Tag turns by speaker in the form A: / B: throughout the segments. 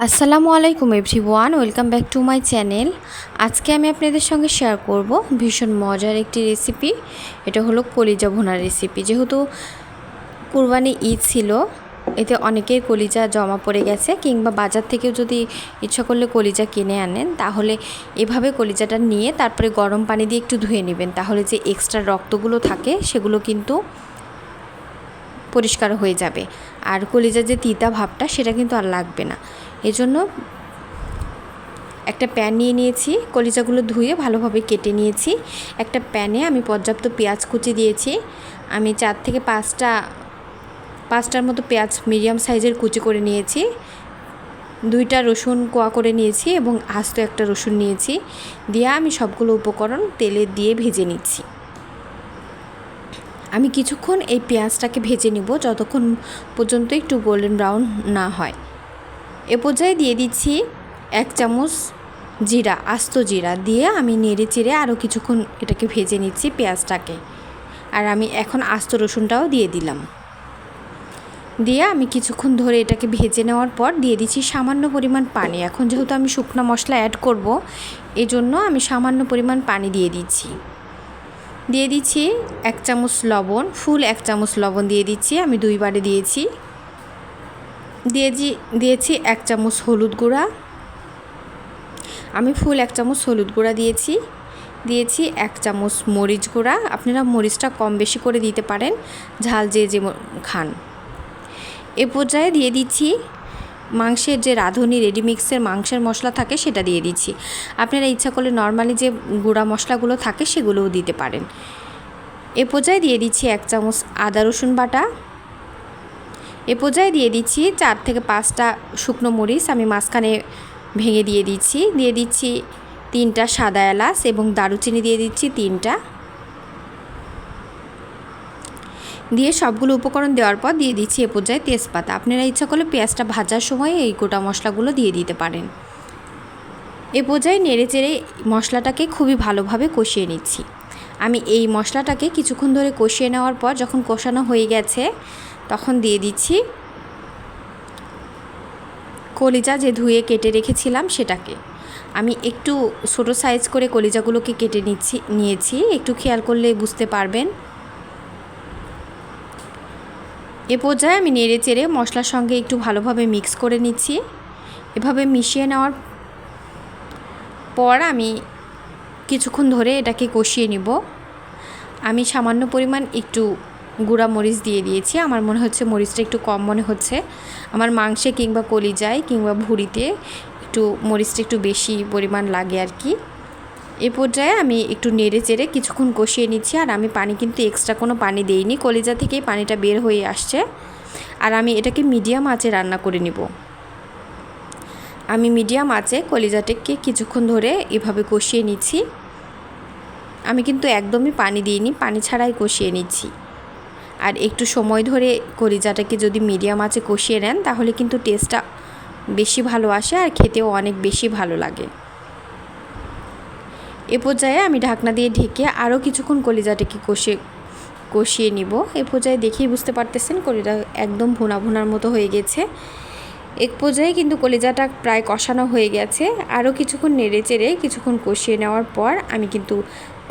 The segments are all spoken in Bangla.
A: আসসালামু আলাইকুম everyone, welcome back to my channel. আজকে আমি আপনাদের সঙ্গে শেয়ার করব ভীষণ মজার একটি রেসিপি। এটা হলো কলিজা ভুনার রেসিপি। যেহেতু কুরবানি ঈদ ছিল, এতে অনেকের কলিজা জমা পড়ে গেছে, কিংবা বাজার থেকেও যদি ইচ্ছা করলে কলিজা কিনে আনেন, তাহলে এভাবে কলিজাটা নিয়ে তারপরে গরম পানি দিয়ে একটু ধুয়ে নেবেন। তাহলে যে এক্সট্রা রক্তগুলো থাকে সেগুলো কিন্তু পরিষ্কার হয়ে যাবে, আর কলিজার যে তিতা ভাবটা সেটা কিন্তু আর লাগবে না। এজন্য একটা প্যান নিয়ে নিয়েছি, কলিজাগুলো ধুয়ে ভালোভাবে কেটে নিয়েছি। একটা প্যানে আমি পর্যাপ্ত পেঁয়াজ কুচি দিয়েছি। আমি 4 থেকে 5টার মতো পেঁয়াজ মিডিয়াম সাইজের কুচি করে নিয়েছি। 2টা রসুন কোয়া করে নিয়েছি এবং আস্ত একটা রসুন নিয়েছি। দিয়ে আমি সবগুলো উপকরণ তেলে দিয়ে ভেজে নিচ্ছি। আমি কিছুক্ষণ এই পেঁয়াজটাকে ভেজে নিব, যতক্ষণ পর্যন্ত একটু গোল্ডেন ব্রাউন না হয়। এ পর্যায়ে দিয়ে দিচ্ছি 1 চামচ জিরা, আস্ত জিরা দিয়ে আমি নেড়ে চেড়ে আরও কিছুক্ষণ এটাকে ভেজে নিচ্ছি পেঁয়াজটাকে। আর আমি এখন আস্ত রসুনটাও দিয়ে দিলাম। দিয়ে আমি কিছুক্ষণ ধরে এটাকে ভেজে নেওয়ার পর দিয়ে দিচ্ছি সামান্য পরিমাণ পানি। এখন যেহেতু আমি শুকনো মশলা অ্যাড করব, এজন্য আমি সামান্য পরিমাণ পানি দিয়ে দিচ্ছি। 1 চামচ লবণ, ফুল 1 চামচ লবণ দিয়ে দিচ্ছি। আমি 2 বারে দিয়েছি। দিয়েছি 1 চামচ হলুদ গুঁড়া। আমি ফুল 1 চামচ হলুদ গুঁড়া দিয়েছি। 1 চামচ মরিচ গুঁড়া। আপনারা মরিচটা কম বেশি করে দিতে পারেন, ঝাল যে খান। এ পর্যায়ে দিয়ে দিচ্ছি মাংসের যে রাঁধুনি রেডিমিক্সের মাংসের মশলা থাকে সেটা দিয়ে দিচ্ছি। আপনারা ইচ্ছা করলে নর্মালি যে গুঁড়া মশলাগুলো থাকে সেগুলোও দিতে পারেন। এ পর্যায়ে দিয়ে দিচ্ছি 1 চামচ আদা রসুন বাটা। এ পর্যায়ে দিয়ে দিচ্ছি 4 থেকে 5টা শুকনো মরিচ আমি মাঝখানে ভেঙে দিয়ে দিচ্ছি 3টা সাদা এলাচ এবং দারুচিনি দিয়ে দিচ্ছি 3টা। দিয়ে সবগুলো উপকরণ দেওয়ার পর দিয়ে দিচ্ছি এ পর্যায়ে তেজপাতা। আপনারা ইচ্ছা করলে পেঁয়াজটা ভাজার সময় এই গোটা মশলাগুলো দিয়ে দিতে পারেন। এ পর্যায়ে নেড়ে চেড়ে মশলাটাকে খুবই ভালোভাবে কষিয়ে নিচ্ছি। আমি এই মশলাটাকে কিছুক্ষণ ধরে কষিয়ে নেওয়ার পর যখন কষানো হয়ে গেছে, তখন দিয়ে দিচ্ছি কলিজা যে ধুয়ে কেটে রেখেছিলাম সেটাকে। আমি একটু ছোটো সাইজ করে কলিজাগুলোকে কেটে নিয়েছি, একটু খেয়াল করলে বুঝতে পারবেন। এ পর্যায়ে আমি নেড়ে চেড়ে মশলার সঙ্গে একটু ভালোভাবে মিক্স করে নিচ্ছি। এভাবে মিশিয়ে নেওয়ার পর আমি কিছুক্ষণ ধরে এটাকে কষিয়ে নিব। আমি সামান্য পরিমাণ একটু গুঁড়া মরিচ দিয়ে দিয়েছি। আমার মনে হচ্ছে মরিচটা একটু কম মনে হচ্ছে। আমার মাংসে কিংবা কলিজায় কিংবা ভুঁড়িতে একটু মরিচটা একটু বেশি পরিমাণ লাগে আর কি। এ পর্যায়ে আমি একটু নেড়ে চেড়ে কিছুক্ষণ কষিয়ে নিচ্ছি। আর আমি পানি কিন্তু এক্সট্রা কোনো পানি দেইনি, কলিজা থেকেই পানিটা বের হয়ে আসছে। আর আমি এটাকে মিডিয়াম আঁচে রান্না করে নিব। আমি মিডিয়াম আঁচে কলিজাটাকে কিছুক্ষণ ধরে এভাবে কষিয়ে নিচ্ছি। আমি কিন্তু একদমই পানি দিইনি, পানি ছাড়াই কষিয়ে নিচ্ছি। আর একটু সময় ধরে কলিজাটাকে যদি মিডিয়াম আঁচে কষিয়ে নেন, তাহলে কিন্তু টেস্টটা বেশি ভালো আসে আর খেতেও অনেক বেশি ভালো লাগে। এ পর্যায়ে আমি ঢাকনা দিয়ে ঢেকে আরও কিছুক্ষণ কলিজাটাকে কষিয়ে নিব। এ পর্যায়ে দেখেই বুঝতে পারতেছেন কলিজা একদম ভুনা ভুনার মতো হয়ে গেছে। এক পর্যায়ে কিন্তু কলিজাটা প্রায় কষানো হয়ে গেছে। আরও কিছুক্ষণ নেড়ে চেড়ে কিছুক্ষণ কষিয়ে নেওয়ার পর আমি কিন্তু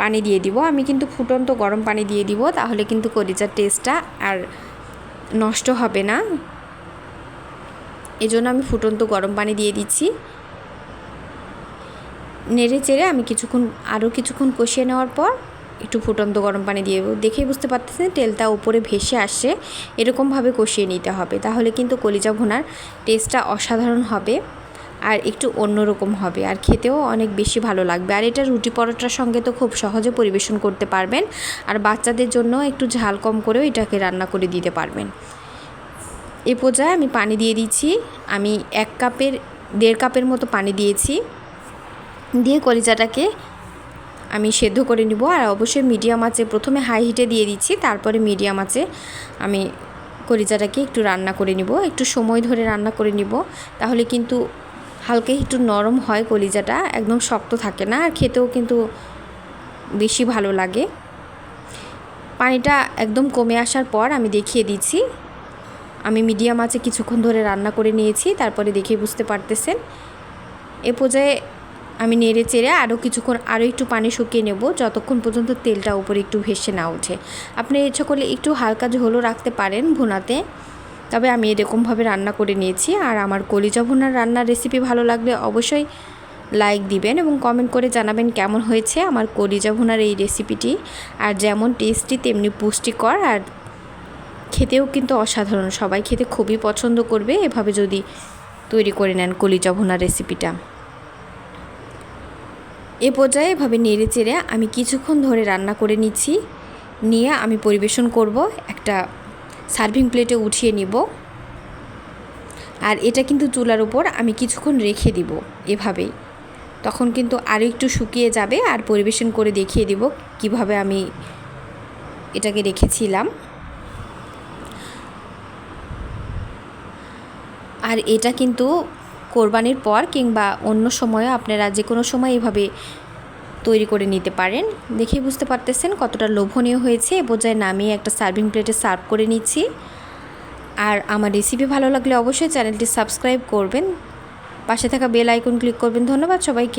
A: পানি দিয়ে দিব। আমি কিন্তু ফুটন্ত গরম পানি দিয়ে দিব, তাহলে কিন্তু কলিজার টেস্টটা আর নষ্ট হবে না। এজন্য আমি ফুটন্ত গরম পানি দিয়ে দিচ্ছি। নেড়ে চেড়ে আমি আরও কিছুক্ষণ কষিয়ে নেওয়ার পর একটু ফুটন্ত গরম পানি দিয়ে দেবো। দেখেই বুঝতে পারতেছেন তেলটা উপরে ভেসে আসছে, এরকমভাবে কষিয়ে নিতে হবে। তাহলে কিন্তু কলিজা ভুনার টেস্টটা অসাধারণ হবে আর একটু অন্যরকম হবে, আর খেতেও অনেক বেশি ভালো লাগবে। আর এটা রুটি পরোটার সঙ্গে তো খুব সহজে পরিবেশন করতে পারবেন। আর বাচ্চাদের জন্য একটু ঝাল কম করেও এটাকে রান্না করে দিতে পারবেন। এ পর্যায়ে আমি পানি দিয়ে দিচ্ছি। আমি 1.5 কাপের মতো পানি দিয়েছি। দিয়ে কলিজাটাকে আমি সেদ্ধ করে নিব। আর অবশ্যই মিডিয়াম আঁচে, প্রথমে হাই হিটে দিয়ে দিচ্ছি, তারপরে মিডিয়াম আঁচে আমি কলিজাটাকে একটু রান্না করে নিব। একটু সময় ধরে রান্না করে নিব, তাহলে কিন্তু হালকা একটু নরম হয় কলিজাটা, একদম শক্ত থাকে না, আর খেতেও কিন্তু বেশি ভালো লাগে। পানিটা একদম কমে আসার পর আমি দেখিয়ে দিচ্ছি আমি মিডিয়াম আঁচে কিছুক্ষণ ধরে রান্না করে নিয়েছি। তারপরে দেখেই বুঝতে পারতেছেন। এ পর্যায়ে আমি নেড়ে চেড়ে আরও একটু পানি শুকিয়ে নেব, যতক্ষণ পর্যন্ত তেলটা উপরে একটু ভেসে না ওঠে। আপনি ইচ্ছা করলে একটু হালকা ঝোলও রাখতে পারেন ভুনাতে, তবে আমি এরকমভাবে রান্না করে নিয়েছি। আর আমার কলিজা ভুনার রান্নার রেসিপি ভালো লাগলে অবশ্যই লাইক দিবেন এবং কমেন্ট করে জানাবেন কেমন হয়েছে আমার কলিজা ভুনার এই রেসিপিটি। আর যেমন টেস্টি তেমনি পুষ্টিকর, আর খেতেও কিন্তু অসাধারণ। সবাই খেতে খুবই পছন্দ করবে এভাবে যদি তৈরি করে নেন কলিজা ভুনার রেসিপিটা। এ পর্যায়ে এভাবে নেড়ে চেড়ে আমি কিছুক্ষণ ধরে রান্না করে নিচ্ছি। নিয়ে আমি পরিবেশন করব, একটা সার্ভিং প্লেটে উঠিয়ে নিব। আর এটা কিন্তু চুলার উপর আমি কিছুক্ষণ রেখে দিব এভাবেই, তখন কিন্তু আরও একটু শুকিয়ে যাবে। আর পরিবেশন করে দেখিয়ে দিব কিভাবে আমি এটাকে রেখেছিলাম। আর এটা কিন্তু কোরবানির পর কিংবা অন্য সময়ে আপনারা যে কোনো সময় এভাবে তৈরি করে নিতে পারেন। দেখেই বুঝতে পারতেছেন কতটা লোভনীয় হয়েছে। এ পর্যায়ে নামিয়ে একটা সার্ভিং প্লেটে সার্ভ করে নিচ্ছি। আর আমার রেসিপি ভালো লাগলে অবশ্যই চ্যানেলটি সাবস্ক্রাইব করবেন, পাশে থাকা বেল আইকন ক্লিক করবেন। ধন্যবাদ সবাইকে।